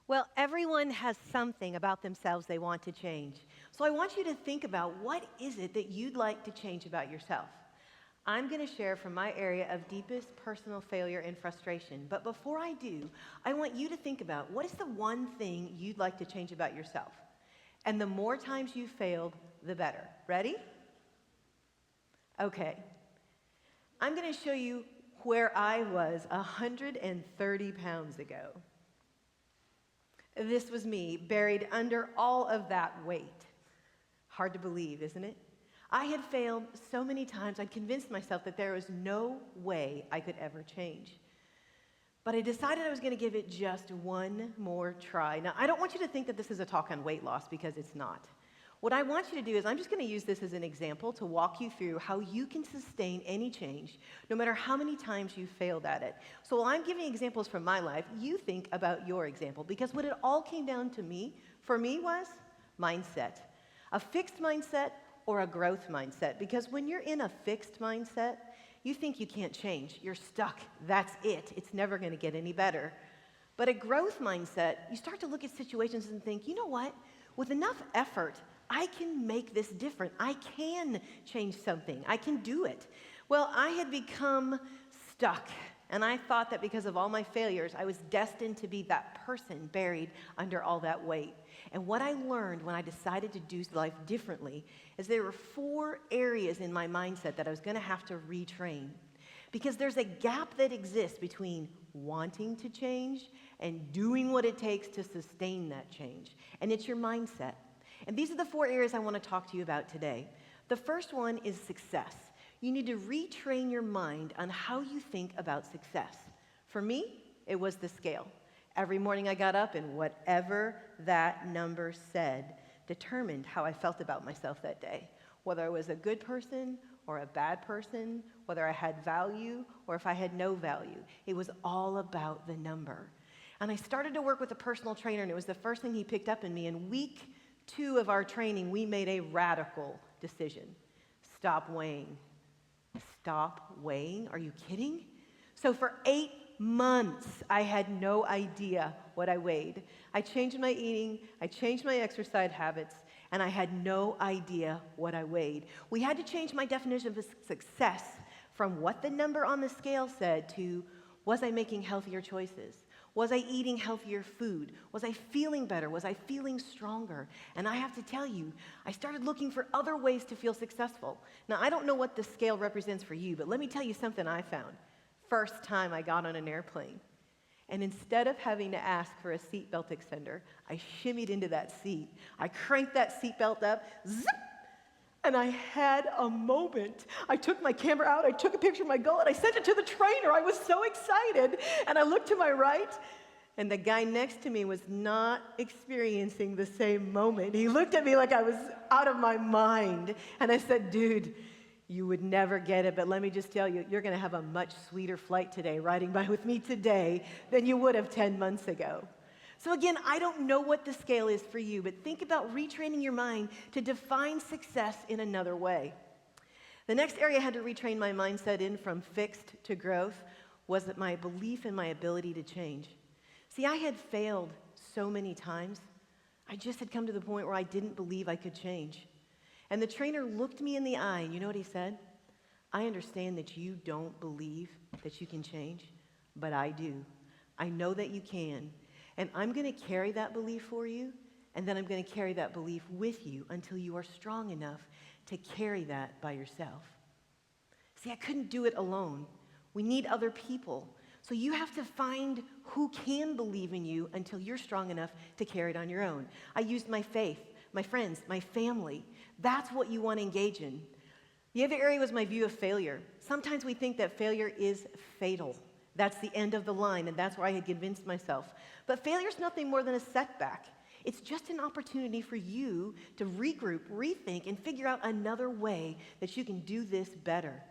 Well, everyone has something about themselves they want to change. So I want you to think about what is it that you'd like to change about yourself. I'm going to share from my area of deepest personal failure and frustration. But before I do, I want you to think about what is the one thing you'd like to change about yourself. And the more times you failed, the better. Ready? Okay. I'm going to show you where I was 130 pounds ago. This was me, buried under all of that weight. Hard to believe, isn't it? I had failed so many times, I'd convinced myself that there was no way I could ever change. But I decided I was going to give it just one more try. Now, I don't want you to think that this is a talk on weight loss, because it's not. What I want you to do is I'm just going to use this as an example to walk you through how you can sustain any change, no matter how many times you've failed at it. So while I'm giving examples from my life, you think about your example, because what it all came down to for me was mindset. A fixed mindset or a growth mindset. Because when you're in a fixed mindset, you think you can't change. You're stuck. That's it. It's never going to get any better. But a growth mindset, you start to look at situations and think, you know what? With enough effort, I can make this different. I can change something. I can do it. Well, I had become stuck, and I thought that because of all my failures, I was destined to be that person buried under all that weight. And what I learned when I decided to do life differently is there were 4 areas in my mindset that I was going to have to retrain. Because there's a gap that exists between wanting to change and doing what it takes to sustain that change. And it's your mindset. And these are the 4 areas I want to talk to you about today. The first one is success. You need to retrain your mind on how you think about success. For me, it was the scale. Every morning I got up, and whatever that number said determined how I felt about myself that day. Whether I was a good person or a bad person, whether I had value or if I had no value. It was all about the number. And I started to work with a personal trainer, and it was the first thing he picked up in me. In week 2 of our training, we made a radical decision. Stop weighing. Stop weighing? Are you kidding? So for 8 months, I had no idea what I weighed. I changed my eating, I changed my exercise habits, and I had no idea what I weighed. We had to change my definition of success from what the number on the scale said to, was I making healthier choices? Was I eating healthier food? Was I feeling better? Was I feeling stronger? And I have to tell you, I started looking for other ways to feel successful. Now, I don't know what the scale represents for you, but let me tell you something I found. First time I got on an airplane, and instead of having to ask for a seatbelt extender, I shimmied into that seat. I cranked that seatbelt up, zip, and I had a moment. I took my camera out, I took a picture of my gullet, I sent it to the trainer. I was so excited. And I looked to my right, and the guy next to me was not experiencing the same moment. He looked at me like I was out of my mind. And I said, dude, you would never get it, but let me just tell you, you're going to have a much sweeter flight today, riding by with me today, than you would have 10 months ago. So again, I don't know what the scale is for you, but think about retraining your mind to define success in another way. The next area I had to retrain my mindset in from fixed to growth was that my belief in my ability to change. See, I had failed so many times. I just had come to the point where I didn't believe I could change. And the trainer looked me in the eye, and you know what he said? I understand that you don't believe that you can change, but I do. I know that you can. And I'm going to carry that belief for you, and then I'm going to carry that belief with you until you are strong enough to carry that by yourself. See, I couldn't do it alone. We need other people. So you have to find who can believe in you until you're strong enough to carry it on your own. I used my faith, my friends, my family. That's what you want to engage in. The other area was my view of failure. Sometimes we think that failure is fatal. That's the end of the line, and that's where I had convinced myself. But failure is nothing more than a setback. It's just an opportunity for you to regroup, rethink, and figure out another way that you can do this better.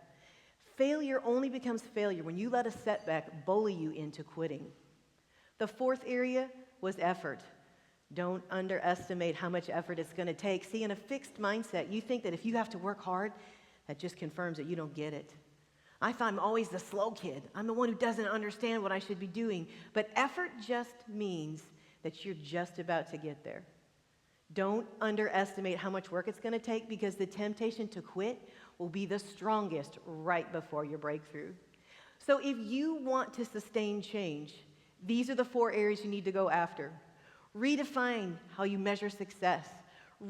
Failure only becomes failure when you let a setback bully you into quitting. The 4th area was effort. Don't underestimate how much effort it's going to take. See, in a fixed mindset, you think that if you have to work hard, that just confirms that you don't get it. I thought I'm always the slow kid. I'm the one who doesn't understand what I should be doing. But effort just means that you're just about to get there. Don't underestimate how much work it's going to take, because the temptation to quit will be the strongest right before your breakthrough. So if you want to sustain change, these are the 4 areas you need to go after. Redefine how you measure success.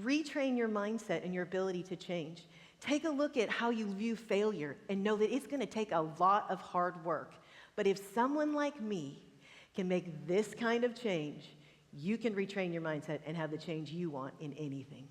Retrain your mindset and your ability to change. Take a look at how you view failure and know that it's going to take a lot of hard work. But if someone like me can make this kind of change, you can retrain your mindset and have the change you want in anything.